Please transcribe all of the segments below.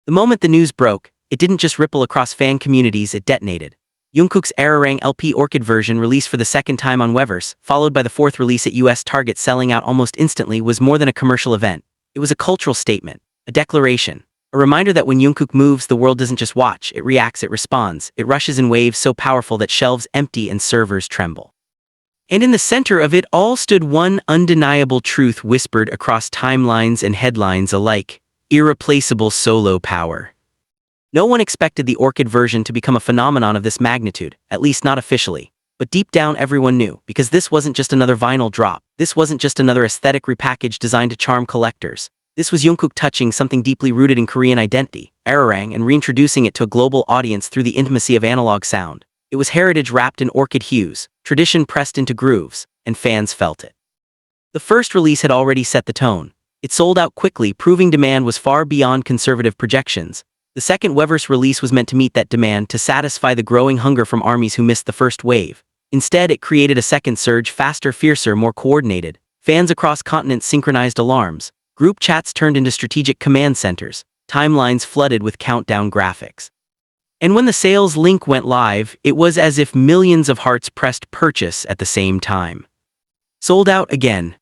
The moment the news broke, it didn't just ripple across fan communities, it detonated. Jungkook's Ararang LP Orchid version released for the second time on Weverse, followed by the fourth release at US Target selling out almost instantly, was more than a commercial event. It was a cultural statement, a declaration, a reminder that when Jungkook moves, the world doesn't just watch, it reacts, it responds, it rushes in waves so powerful that shelves empty and servers tremble. And in the center of it all stood one undeniable truth whispered across timelines and headlines alike: irreplaceable solo power. No one expected the Orchid version to become a phenomenon of this magnitude, at least not officially. But deep down everyone knew, because this wasn't just another vinyl drop, this wasn't just another aesthetic repackage designed to charm collectors. This was Jungkook touching something deeply rooted in Korean identity, Ararang, and reintroducing it to a global audience through the intimacy of analog sound. It was heritage wrapped in orchid hues, tradition pressed into grooves, and fans felt it. The first release had already set the tone. It sold out quickly, proving demand was far beyond conservative projections. The second Weverse release was meant to meet that demand, to satisfy the growing hunger from armies who missed the first wave. Instead, it created a second surge, faster, fiercer, more coordinated. Fans across continents synchronized alarms. Group chats turned into strategic command centers. Timelines flooded with countdown graphics. And when the sales link went live, it was as if millions of hearts pressed purchase at the same time. Sold out again.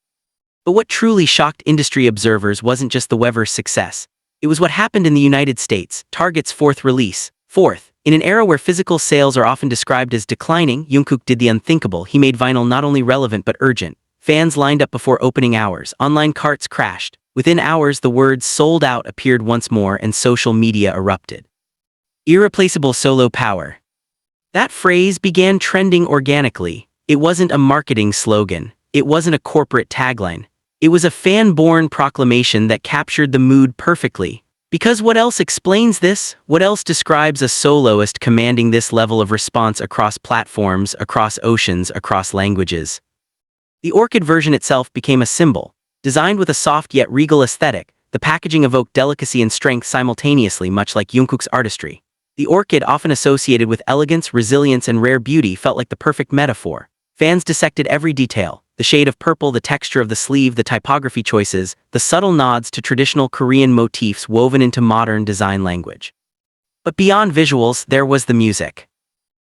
But what truly shocked industry observers wasn't just the Weverse success. It was what happened in the United States, Target's fourth release. Fourth, in an era where physical sales are often described as declining, Jungkook did the unthinkable. He made vinyl not only relevant but urgent. Fans lined up before opening hours, online carts crashed. Within hours, the words "sold out" appeared once more and social media erupted. Irreplaceable solo power. That phrase began trending organically. It wasn't a marketing slogan. It wasn't a corporate tagline. It was a fan-born proclamation that captured the mood perfectly. Because what else explains this? What else describes a soloist commanding this level of response across platforms, across oceans, across languages? The Orchid version itself became a symbol. Designed with a soft yet regal aesthetic, the packaging evoked delicacy and strength simultaneously, much like Jungkook's artistry. The Orchid, often associated with elegance, resilience, and rare beauty, felt like the perfect metaphor. Fans dissected every detail: the shade of purple, the texture of the sleeve, the typography choices, the subtle nods to traditional Korean motifs woven into modern design language. But beyond visuals, there was the music.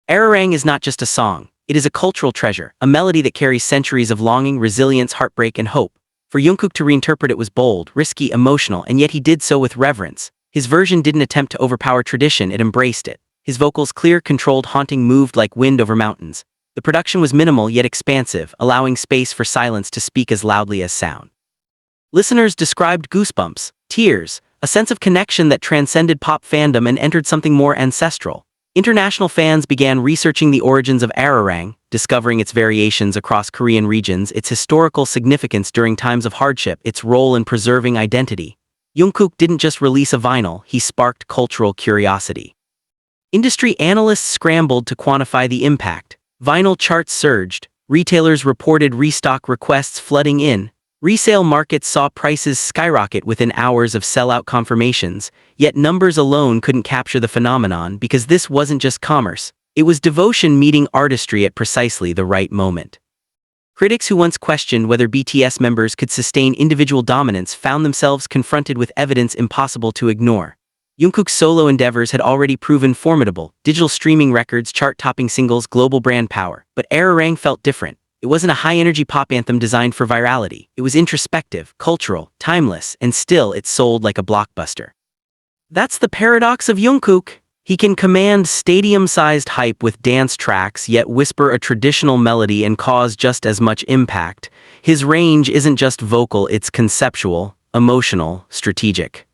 Ararang is not just a song. It is a cultural treasure, a melody that carries centuries of longing, resilience, heartbreak, and hope. For Jungkook to reinterpret it was bold, risky, emotional, and yet he did so with reverence. His version didn't attempt to overpower tradition, it embraced it. His vocals, clear, controlled, haunting, moved like wind over mountains. The production was minimal yet expansive, allowing space for silence to speak as loudly as sound. Listeners described goosebumps, tears, a sense of connection that transcended pop fandom and entered something more ancestral. International fans began researching the origins of Ararang, discovering its variations across Korean regions, its historical significance during times of hardship, its role in preserving identity. Jungkook didn't just release a vinyl, he sparked cultural curiosity. Industry analysts scrambled to quantify the impact. Vinyl charts surged, retailers reported restock requests flooding in, resale markets saw prices skyrocket within hours of sellout confirmations, yet numbers alone couldn't capture the phenomenon, because this wasn't just commerce, it was devotion meeting artistry at precisely the right moment. Critics who once questioned whether BTS members could sustain individual dominance found themselves confronted with evidence impossible to ignore. Jungkook's solo endeavors had already proven formidable: digital streaming records, chart-topping singles, global brand power. But Ararang felt different. It wasn't a high-energy pop anthem designed for virality. It was introspective, cultural, timeless, and still it sold like a blockbuster. That's the paradox of Jungkook. He can command stadium-sized hype with dance tracks, yet whisper a traditional melody and cause just as much impact. His range isn't just vocal, it's conceptual, emotional, strategic.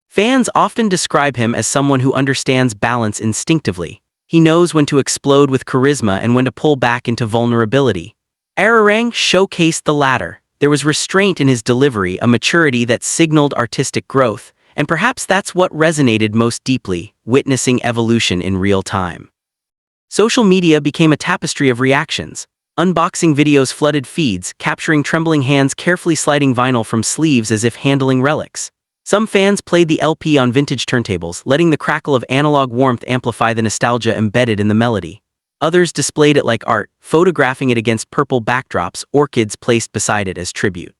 Fans often describe him as someone who understands balance instinctively. He knows when to explode with charisma and when to pull back into vulnerability. Ararang showcased the latter. There was restraint in his delivery, a maturity that signaled artistic growth, and perhaps that's what resonated most deeply, witnessing evolution in real time. Social media became a tapestry of reactions. Unboxing videos flooded feeds, capturing trembling hands carefully sliding vinyl from sleeves as if handling relics. Some fans played the LP on vintage turntables, letting the crackle of analog warmth amplify the nostalgia embedded in the melody. Others displayed it like art, photographing it against purple backdrops, orchids placed beside it as tribute.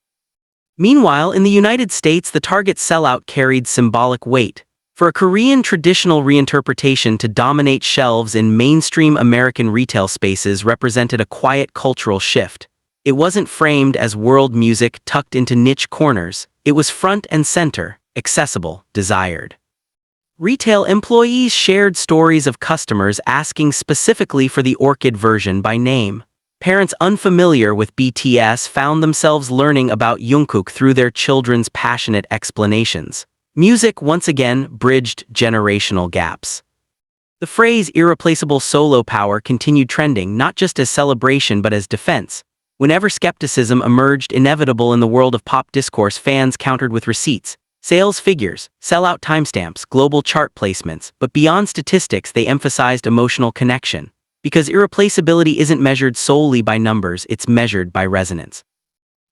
Meanwhile, in the United States, the Target sellout carried symbolic weight. For a Korean traditional reinterpretation to dominate shelves in mainstream American retail spaces represented a quiet cultural shift. It wasn't framed as world music tucked into niche corners. It was front and center, accessible, desired. Retail employees shared stories of customers asking specifically for the Orchid version by name. Parents unfamiliar with BTS found themselves learning about Jungkook through their children's passionate explanations. Music once again bridged generational gaps. The phrase irreplaceable solo power continued trending not just as celebration but as defense. Whenever skepticism emerged inevitable in the world of pop discourse, fans countered with receipts, sales figures, sellout timestamps, global chart placements, but beyond statistics they emphasized emotional connection. Because irreplaceability isn't measured solely by numbers, it's measured by resonance.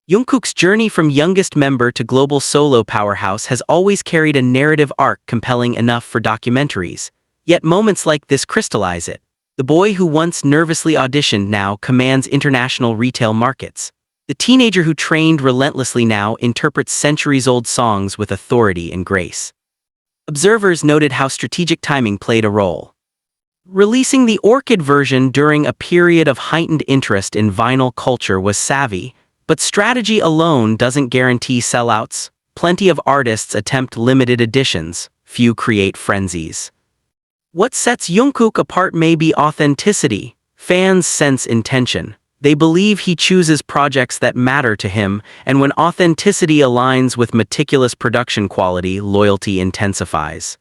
Jungkook's journey from youngest member to global solo powerhouse has always carried a narrative arc compelling enough for documentaries. Yet moments like this crystallize it. The boy who once nervously auditioned now commands international retail markets. The teenager who trained relentlessly now interprets centuries-old songs with authority and grace. Observers noted how strategic timing played a role. Releasing the Orchid version during a period of heightened interest in vinyl culture was savvy, but strategy alone doesn't guarantee sellouts. Plenty of artists attempt limited editions, few create frenzies. What sets Jungkook apart may be authenticity. Fans sense intention. They believe he chooses projects that matter to him, and when authenticity aligns with meticulous production quality, loyalty intensifies.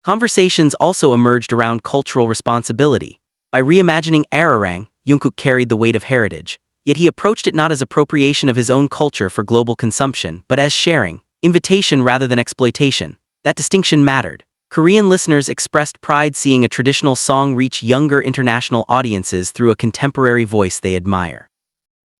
Conversations also emerged around cultural responsibility. By reimagining Ararang, Jungkook carried the weight of heritage. Yet he approached it not as appropriation of his own culture for global consumption, but as sharing, invitation rather than exploitation. That distinction mattered. Korean listeners expressed pride seeing a traditional song reach younger international audiences through a contemporary voice they admire.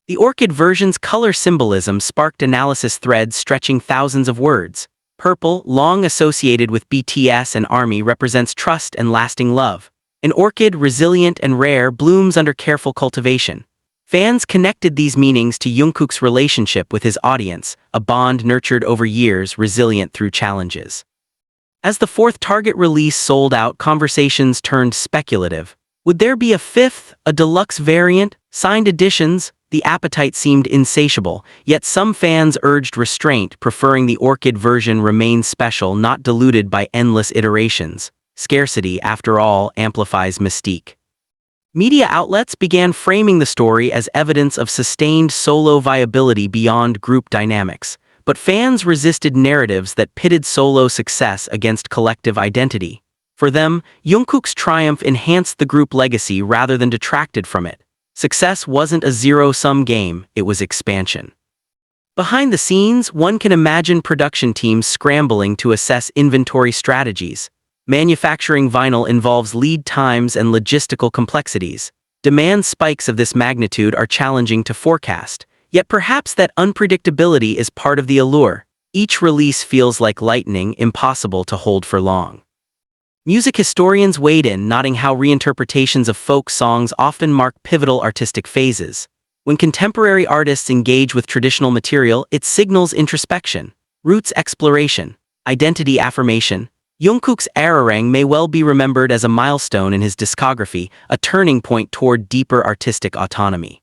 The Orchid version's color symbolism sparked analysis threads stretching thousands of words. Purple, long associated with BTS and ARMY, represents trust and lasting love. An orchid, resilient and rare, blooms under careful cultivation. Fans connected these meanings to Jungkook's relationship with his audience, a bond nurtured over years, resilient through challenges. As the fourth Target release sold out, conversations turned speculative. Would there be a fifth, a deluxe variant, signed editions? The appetite seemed insatiable, yet some fans urged restraint, preferring the Orchid version remain special, not diluted by endless iterations. Scarcity, after all, amplifies mystique. Media outlets began framing the story as evidence of sustained solo viability beyond group dynamics, but fans resisted narratives that pitted solo success against collective identity. For them, Jungkook's triumph enhanced the group legacy rather than detracted from it. Success wasn't a zero-sum game, it was expansion. Behind the scenes, one can imagine production teams scrambling to assess inventory strategies. Manufacturing vinyl involves lead times and logistical complexities. Demand spikes of this magnitude are challenging to forecast, yet perhaps that unpredictability is part of the allure. Each release feels like lightning, impossible to hold for long. Music historians weighed in, noting how reinterpretations of folk songs often mark pivotal artistic phases. When contemporary artists engage with traditional material, it signals introspection, roots exploration, identity affirmation. Jungkook's Ararang may well be remembered as a milestone in his discography, a turning point toward deeper artistic autonomy.